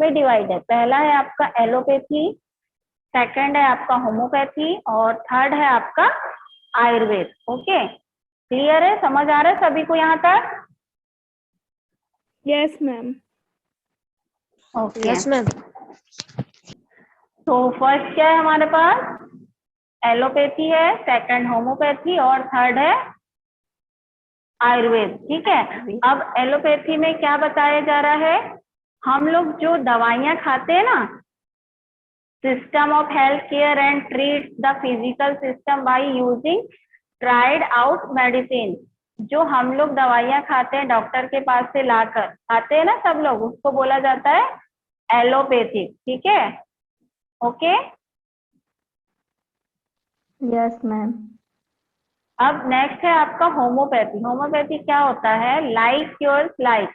में डिवाइड है। पहला है आपका एलोपैथी, सेकंड है आपका होम्योपैथी और थर्ड है आपका आयुर्वेद। ओके, क्लियर है, समझ आ रहा है सभी को यहाँ तक? Yes ma'am. Okay, yes ma'am. तो फर्स्ट क्या है हमारे पास? एलोपैथी है, सेकंड होम्योपैथी और थर्ड है आयुर्वेद। ठीक है, अब एलोपैथी में क्या बताया जा रहा है? हम लोग जो दवाइयां खाते हैं ना, system of health care and treat the physical system by using tried out medicine. जो हम लोग दवाइयां खाते हैं डॉक्टर के पास से लाकर खाते हैं ना सब लोग, उसको बोला जाता है एलोपैथी। ठीक है, ओके। Yes ma'am. अब नेक्स्ट है आपका होम्योपैथी। होम्योपैथी क्या होता है? लाइक क्योर्स लाइक,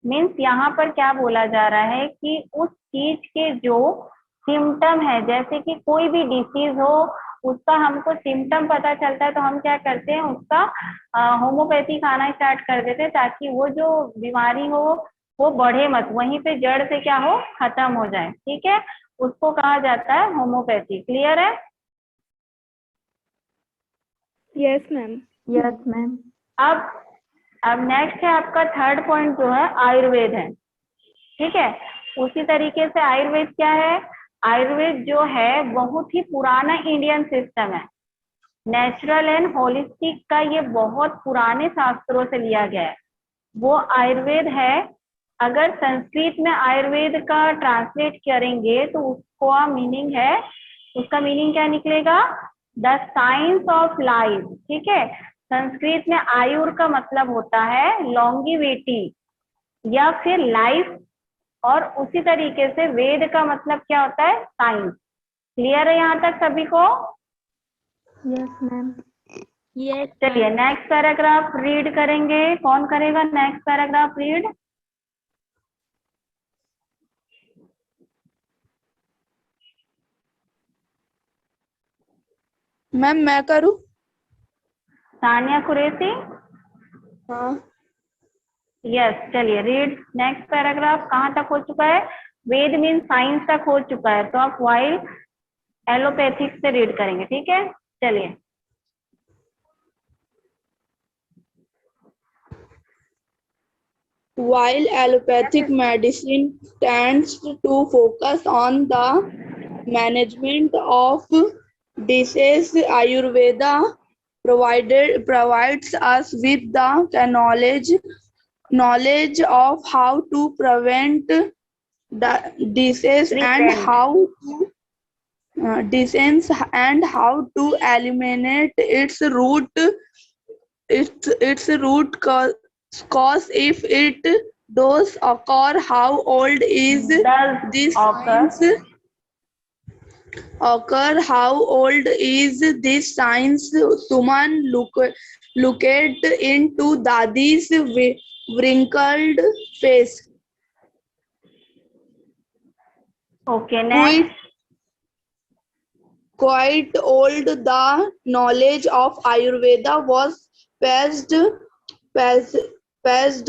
मीन्स यहाँ पर क्या बोला जा रहा है कि उस चीज के जो सिम्टम है, जैसे कि कोई भी डिसीज हो, उसका हमको सिम्टम पता चलता है तो हम क्या करते हैं, उसका होम्योपैथी खाना स्टार्ट कर देते हैं, ताकि वो जो बीमारी हो वो बढ़े मत, वहीं पे जड़ से क्या हो, खत्म हो जाए। ठीक है, उसको कहा जाता है होम्योपैथी। क्लियर है? Yes ma'am. Yes ma'am. अब नेक्स्ट है आपका थर्ड पॉइंट जो है आयुर्वेद है। ठीक है, उसी तरीके से आयुर्वेद क्या है? आयुर्वेद जो है बहुत ही पुराना इंडियन सिस्टम है, नेचुरल एंड होलिस्टिक का ये बहुत पुराने शास्त्रों से लिया गया है, वो आयुर्वेद है। अगर संस्कृत में आयुर्वेद का ट्रांसलेट करेंगे तो उसका मीनिंग है, उसका मीनिंग क्या निकलेगा? The science of life. ठीक है, संस्कृत में आयुर का मतलब होता है लॉन्गिविटी या फिर लाइफ, और उसी तरीके से वेद का मतलब क्या होता है? साइंस। क्लियर है यहाँ तक सभी को? Yes ma'am. यस। चलिए नेक्स्ट पैराग्राफ रीड करेंगे। कौन करेगा नेक्स्ट पैराग्राफ रीड? मैम मैं करूँ? सानिया कुरैशी। हाँ। यस, चलिए रीड नेक्स्ट पैराग्राफ। कहाँ तक हो चुका है? वेद मीन साइंस तक हो चुका है, तो आप वाइल एलोपैथिक से रीड करेंगे। ठीक है, चलिए। While allopathic medicine tends to focus on the management of disease, Ayurveda provides us with the knowledge of how to prevent the disease and Prevent. how to disease and how to eliminate its root cause if it does occur. How old is Does this occur. science occur? How old is this science? Suman looked into Dadi's wrinkled face. Okay, next. Quite old, the knowledge of Ayurveda was passed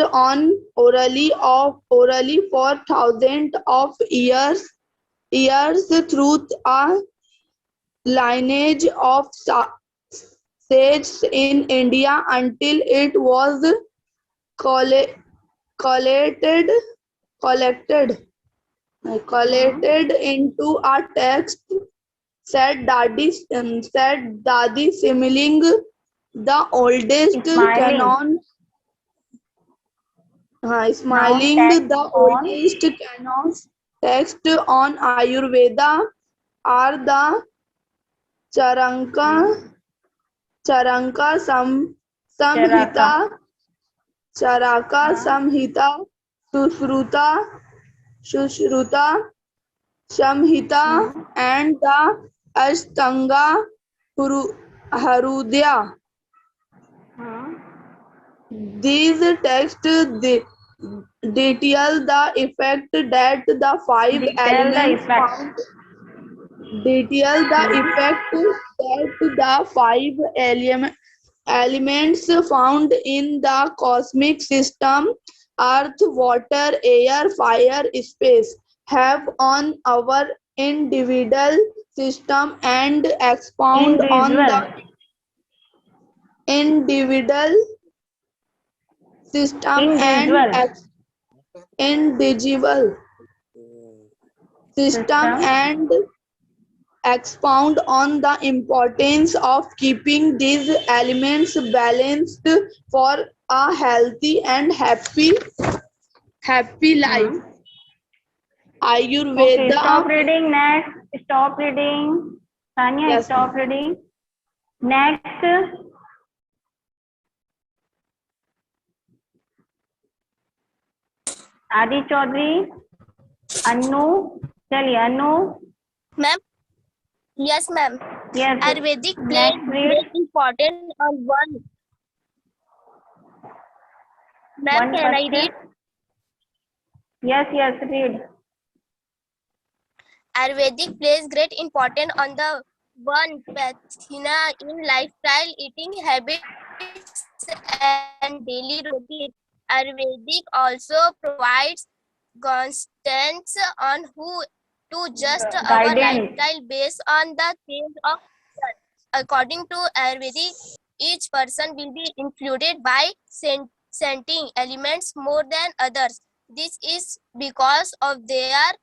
on orally for thousands of years through a lineage of sages in India until it was collected into a text, said Dadi, similing the oldest Smiling. canon. Smiling Now text the on. oldest canons text on Ayurveda are the Charanka Samhita, Charaka Samhita, Sushruta Samhita, and the Ashtanga Harudya. These texts detail the effect that the five elements found. Detail the effect that the five elements found in the cosmic system: earth, water, air, fire, space have on our individual system and expound on the individual system and individual system and expound on the importance of keeping these elements balanced for a healthy and happy life. Ayurveda. Okay, stop reading. Next, stop reading. Tanya, Yes, stop reading. Next, Adi Chaudhary, Anu. चलिए Anu. Ma'am. Yes, ma'am. Yes. Ayurvedic plays Next, read. very important on one. Ma'am, One can I question. read? Yes, read. Ayurvedic plays great importance on the one pathina in lifestyle, eating habits, and daily routine. Ayurvedic also provides guidance on who to adjust our Guidance. lifestyle based on the change of season. According to Ayurvedic, each person will be included by scenting elements more than others. This is because of their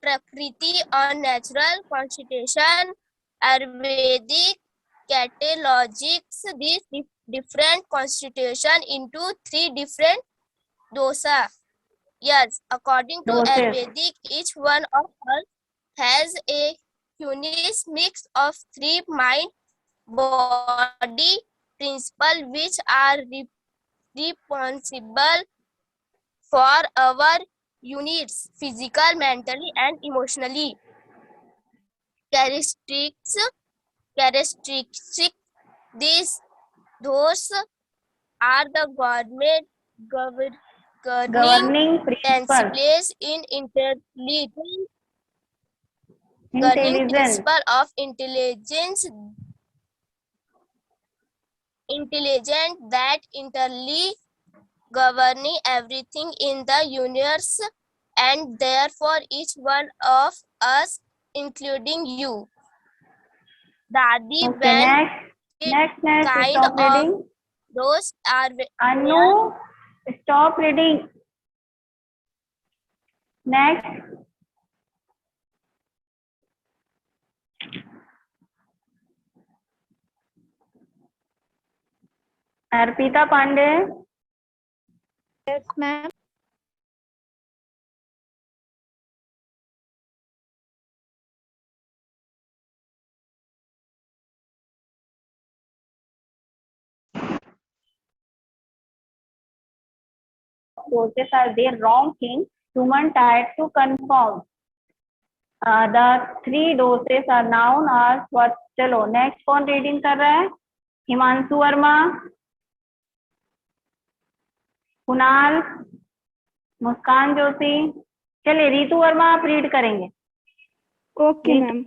Prakriti or natural constitution. Ayurvedic catalogs these different constitution into three different dosa. Yes, according to Doses. Ayurvedic, each one of us has a unique mix of three mind body principles which are responsible for our units physical, mentally, and emotionally. Characteristics those are the governing Principle. principles in intelligence, governing Intelligence. principle of intelligent that internally governing everything in the universe and therefore each one of us, including you. Dadi, Okay, when next, kind stop of reading. those are Anu, stop reading. Next. Arpita Pandey. Yes, ma'am. Doses are their wrong thing. Human tried to confirm. The three doses are noun as what? चलो next कौन reading कर रहा है? हिमांशु वर्मा, कुणाल, मुस्कान जोशी. चलिए रितु वर्मा आप read करेंगे. Okay, ma'am.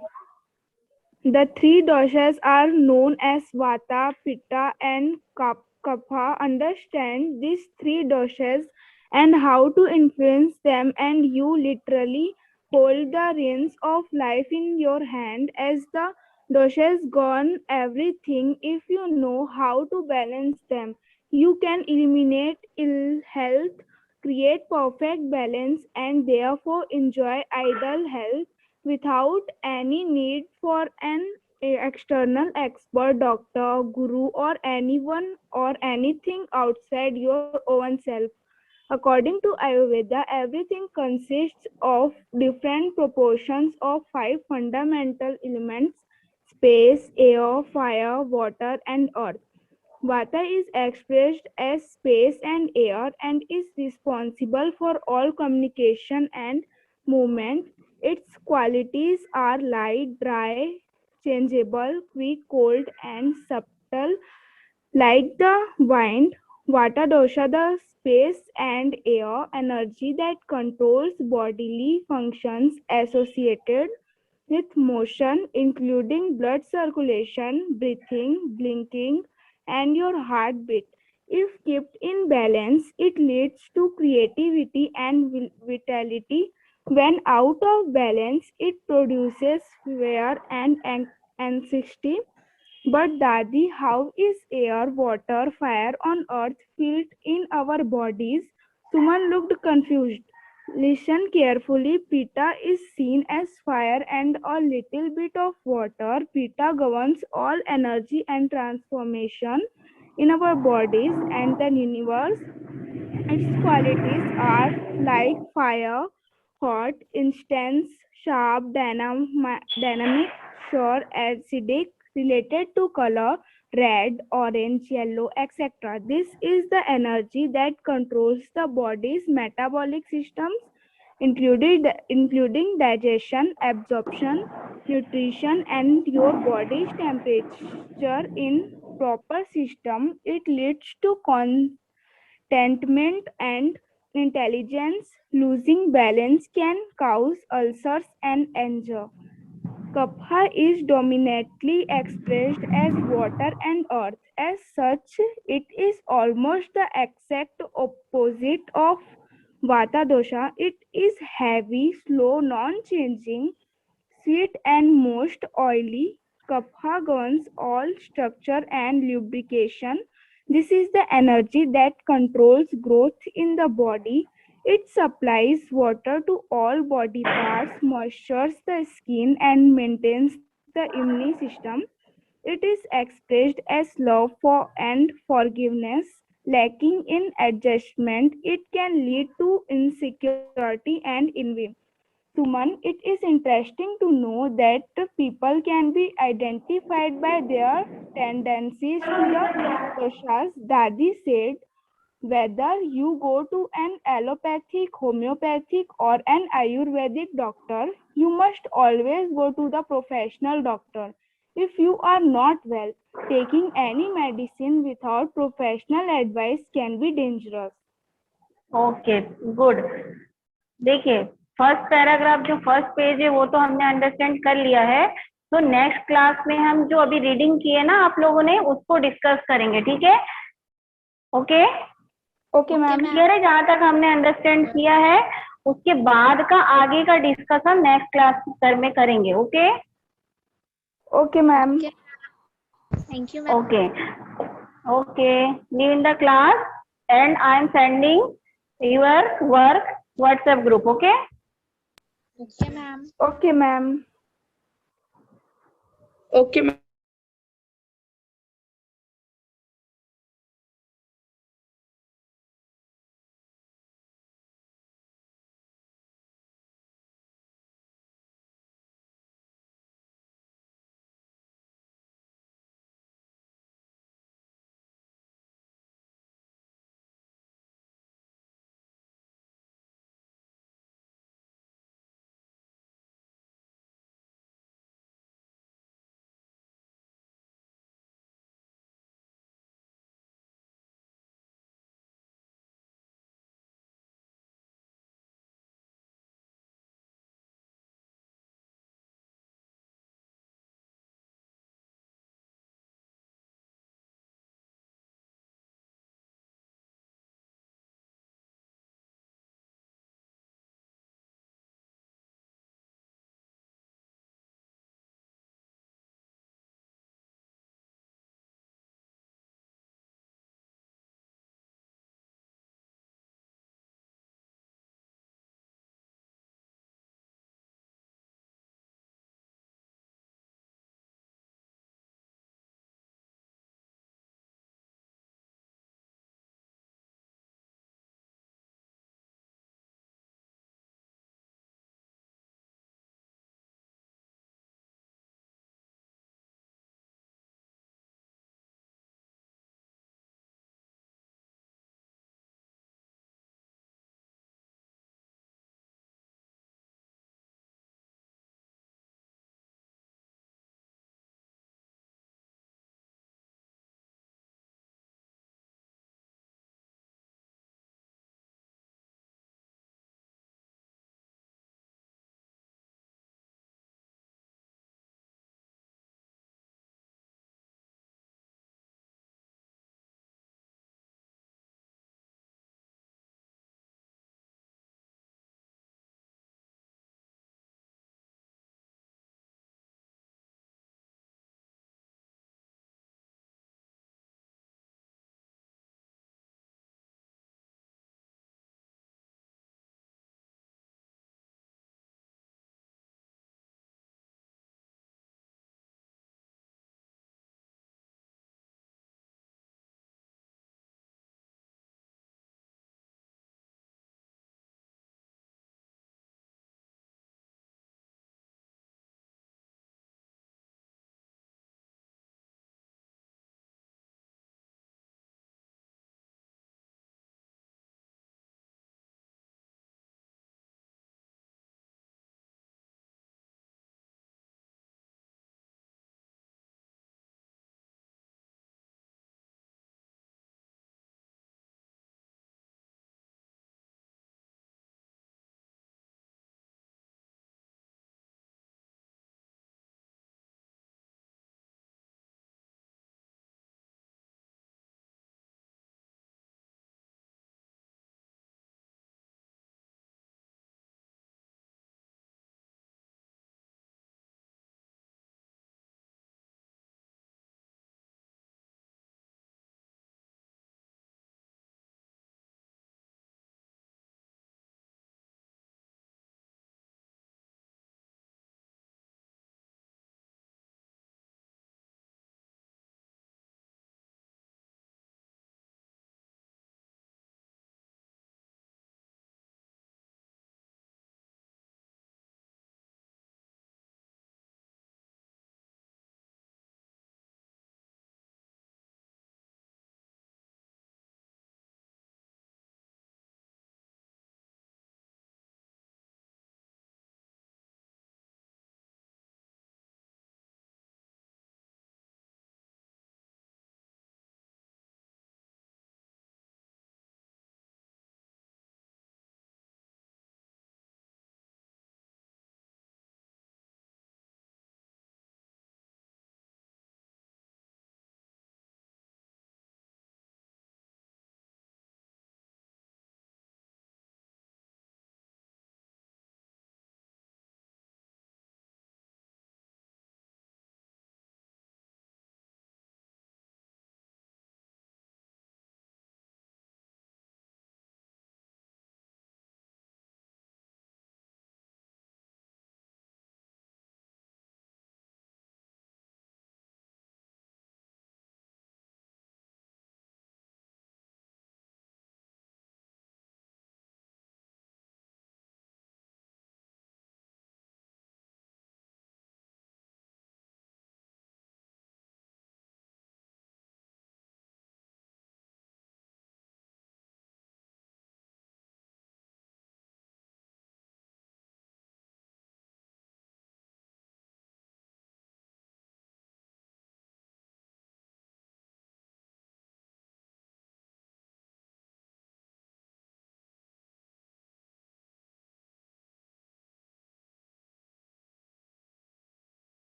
The three doshas are known as Vata, Pitta, and Kapha. Understand these three doshas and how to influence them, and you literally hold the reins of life in your hand. As the doshas govern everything, if you know how to balance them, you can eliminate ill health, create perfect balance, and therefore enjoy ideal health without any need for an external expert, doctor, guru, or anyone or anything outside your own self. According to Ayurveda, everything consists of different proportions of five fundamental elements: space, air, fire, water, and earth. Vata is expressed as space and air and is responsible for all communication and movement. Its qualities are light, dry, changeable, quick, cold, and subtle. Like the wind, Vata dosha, the space and air energy that controls bodily functions associated with motion, including blood circulation, breathing, blinking, and your heartbeat. If kept in balance, it leads to creativity and vitality. When out of balance, it produces fear and anxiety. But Dadi, how is air, water, fire on earth felt in our bodies? Suman looked confused. Listen carefully. Pitta is seen as fire and a little bit of water. Pitta governs all energy and transformation in our bodies and the universe. Its qualities are like fire, hot, intense, sharp, dynamic, sure, acidic, related to color, red, orange, yellow, etc. This is the energy that controls the body's metabolic systems, including digestion, absorption, nutrition, and your body's temperature in proper system. It leads to contentment and intelligence. Losing balance can cause ulcers and anger. Kapha is dominantly expressed as water and earth. As such, it is almost the exact opposite of Vata dosha. It is heavy, slow, non-changing, sweet, and most oily. Kapha governs all structure and lubrication. This is the energy that controls growth in the body. It supplies water to all body parts, moistures the skin, and maintains the immune system. It is expressed as love for and forgiveness. Lacking in adjustment, it can lead to insecurity and envy. Suman, it is interesting to know that people can be identified by their tendencies to the doshas. Dadi said, whether you go to an allopathic, homeopathic, or an Ayurvedic doctor, you must always go to the professional doctor. If you are not well, taking any medicine without professional advice can be dangerous. Okay good. देखिए first paragraph जो first page है वो तो हमने understand कर लिया है। तो नेक्स्ट क्लास में हम जो अभी रीडिंग की है ना आप लोगों ने उसको डिस्कस करेंगे, ठीक है? Okay okay ma'am. क्लियर है? जहां तक हमने अंडरस्टैंड किया है उसके बाद का आगे का डिस्कशन नेक्स्ट क्लास में करेंगे। Okay okay ma'am. Thank you, ma'am. Okay okay leave in the class and I am sending your work WhatsApp group. Okay? Okay, ma'am. Okay, ma'am. Okay, ma'am.